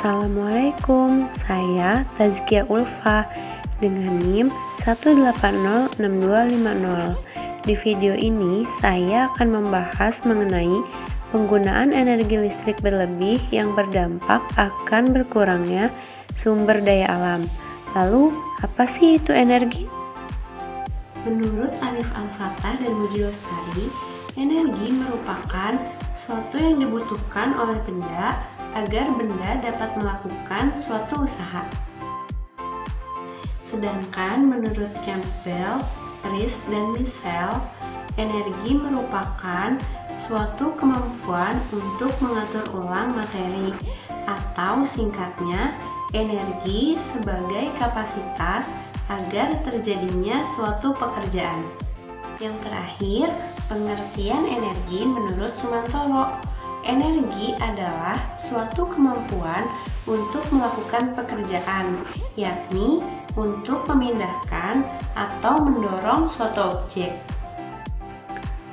Assalamualaikum, saya Tazkia Ulfa dengan NIM 1806250. Di video ini saya akan membahas mengenai penggunaan energi listrik berlebih yang berdampak akan berkurangnya sumber daya alam. Lalu, apa sih itu energi? Menurut Alif Al-Fatah dan Muji Lestari, energi merupakan suatu yang dibutuhkan oleh benda agar benda dapat melakukan suatu usaha. Sedangkan menurut Campbell, Rees, dan Michel, energi merupakan suatu kemampuan untuk mengatur ulang materi, atau singkatnya, energi sebagai kapasitas agar terjadinya suatu pekerjaan. Yang terakhir, pengertian energi menurut Sumantoro. Energi adalah suatu kemampuan untuk melakukan pekerjaan, yakni untuk memindahkan atau mendorong suatu objek.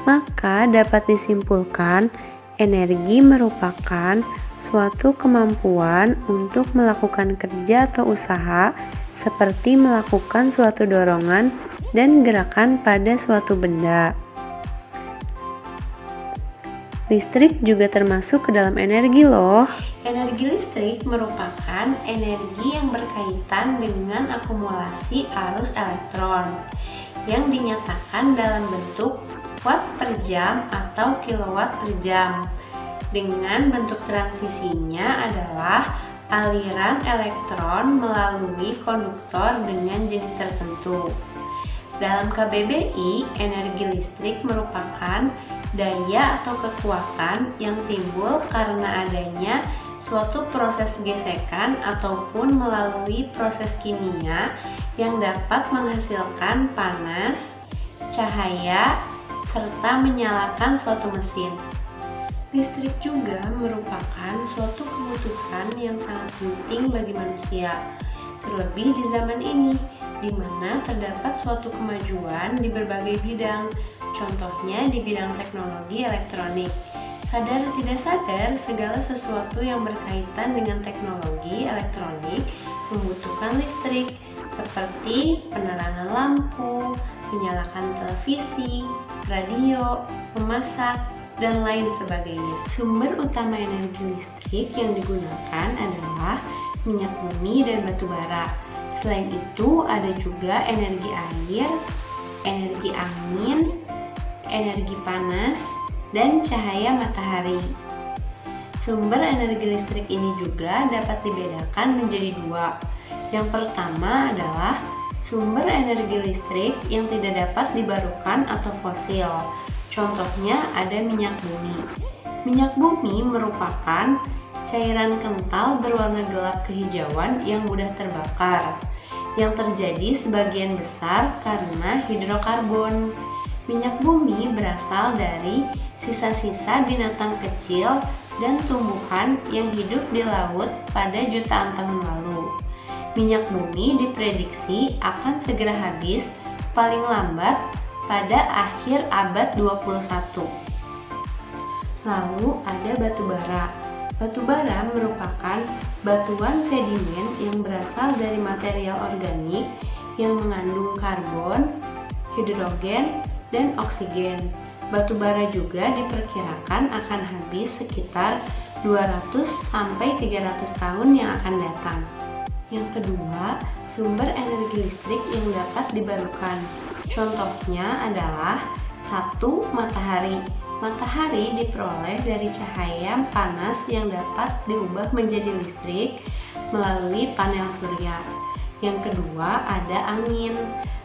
Maka dapat disimpulkan, energi merupakan suatu kemampuan untuk melakukan kerja atau usaha seperti melakukan suatu dorongan dan gerakan pada suatu benda. Listrik juga termasuk ke dalam energi loh. Energi listrik merupakan energi yang berkaitan dengan akumulasi arus elektron yang dinyatakan dalam bentuk watt per jam atau kilowatt per jam. Dengan bentuk transisinya adalah aliran elektron melalui konduktor dengan jenis tertentu. Dalam KBBI, energi listrik merupakan daya atau kekuatan yang timbul karena adanya suatu proses gesekan ataupun melalui proses kimia yang dapat menghasilkan panas, cahaya, serta menyalakan suatu mesin. Listrik juga merupakan suatu kebutuhan yang sangat penting bagi manusia, terlebih di zaman ini, di mana terdapat suatu kemajuan di berbagai bidang, contohnya di bidang teknologi elektronik. Sadar tidak sadar, segala sesuatu yang berkaitan dengan teknologi elektronik membutuhkan listrik, seperti penerangan lampu, menyalakan televisi, radio, memasak, dan lain sebagainya. Sumber utama energi listrik yang digunakan adalah minyak bumi dan batu bara. Selain itu, ada juga energi air, energi angin, energi panas, dan cahaya matahari. Sumber energi listrik ini juga dapat dibedakan menjadi dua. Yang pertama adalah sumber energi listrik yang tidak dapat dibarukan atau fosil. Contohnya ada minyak bumi. Minyak bumi merupakan cairan kental berwarna gelap kehijauan yang mudah terbakar, yang terjadi sebagian besar karena hidrokarbon. Minyak bumi berasal dari sisa-sisa binatang kecil dan tumbuhan yang hidup di laut pada jutaan tahun lalu. Minyak bumi diprediksi akan segera habis paling lambat pada akhir abad 21. Lalu ada batu bara. Batu bara merupakan batuan sedimen yang berasal dari material organik yang mengandung karbon, hidrogen, dan oksigen. Batu bara juga diperkirakan akan habis sekitar 200-300 tahun yang akan datang. Yang kedua, sumber energi listrik yang dapat dibarukan. Contohnya adalah 1. Matahari. Matahari diperoleh dari cahaya panas yang dapat diubah menjadi listrik melalui panel surya. Yang kedua ada angin.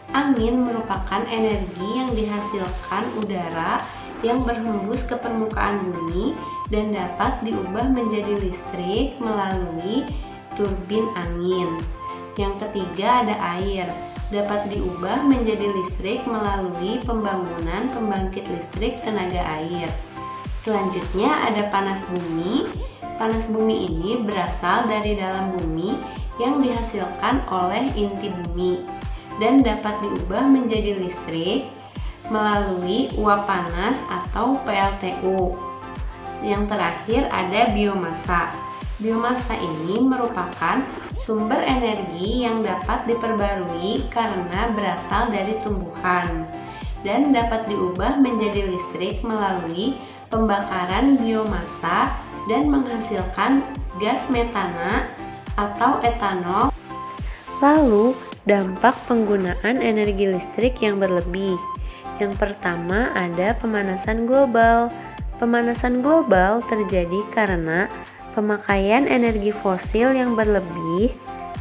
Angin merupakan energi yang dihasilkan udara yang berhembus ke permukaan bumi dan dapat diubah menjadi listrik melalui turbin angin. Yang ketiga ada air. Dapat diubah menjadi listrik melalui pembangunan pembangkit listrik tenaga air. Selanjutnya ada panas bumi. Panas bumi ini berasal dari dalam bumi yang dihasilkan oleh inti bumi dan dapat diubah menjadi listrik melalui uap panas atau PLTU. Yang terakhir ada biomasa. Biomasa ini merupakan sumber energi yang dapat diperbarui karena berasal dari tumbuhan dan dapat diubah menjadi listrik melalui pembakaran biomasa dan menghasilkan gas metana atau etanol. Lalu, dampak penggunaan energi listrik yang berlebih. Yang pertama ada pemanasan global. Pemanasan global terjadi karena pemakaian energi fosil yang berlebih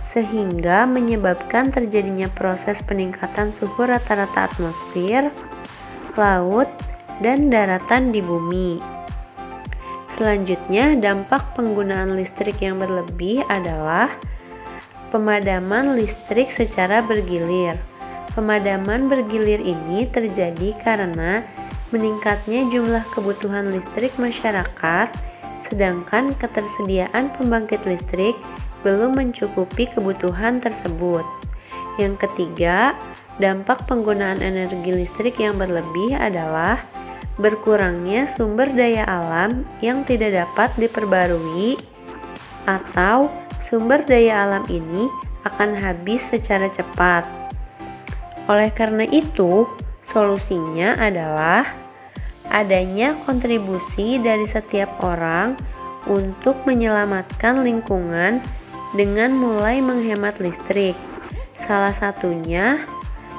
sehingga menyebabkan terjadinya proses peningkatan suhu rata-rata atmosfer, laut, dan daratan di bumi. Selanjutnya, dampak penggunaan listrik yang berlebih adalah pemadaman listrik secara bergilir. Pemadaman bergilir ini terjadi karena meningkatnya jumlah kebutuhan listrik masyarakat, sedangkan ketersediaan pembangkit listrik belum mencukupi kebutuhan tersebut. Yang ketiga, dampak penggunaan energi listrik yang berlebih adalah berkurangnya sumber daya alam yang tidak dapat diperbarui, atau sumber daya alam ini akan habis secara cepat. Oleh karena itu, solusinya adalah adanya kontribusi dari setiap orang untuk menyelamatkan lingkungan dengan mulai menghemat listrik. Salah satunya,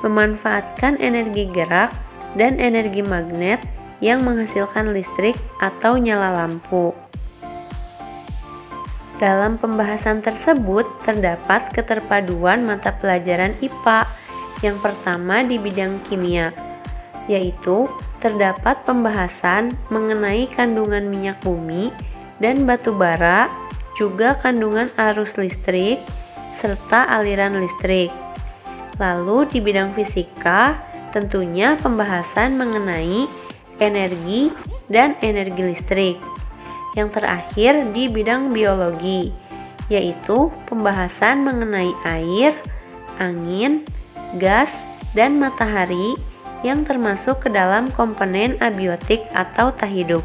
memanfaatkan energi gerak dan energi magnet yang menghasilkan listrik atau nyala lampu. Dalam pembahasan tersebut terdapat keterpaduan mata pelajaran IPA. Yang pertama di bidang kimia, yaitu terdapat pembahasan mengenai kandungan minyak bumi dan batu bara, juga kandungan arus listrik, serta aliran listrik. Lalu di bidang fisika, tentunya pembahasan mengenai energi dan energi listrik. Yang terakhir di bidang biologi, yaitu pembahasan mengenai air, angin, gas, dan matahari yang termasuk ke dalam komponen abiotik atau tak hidup.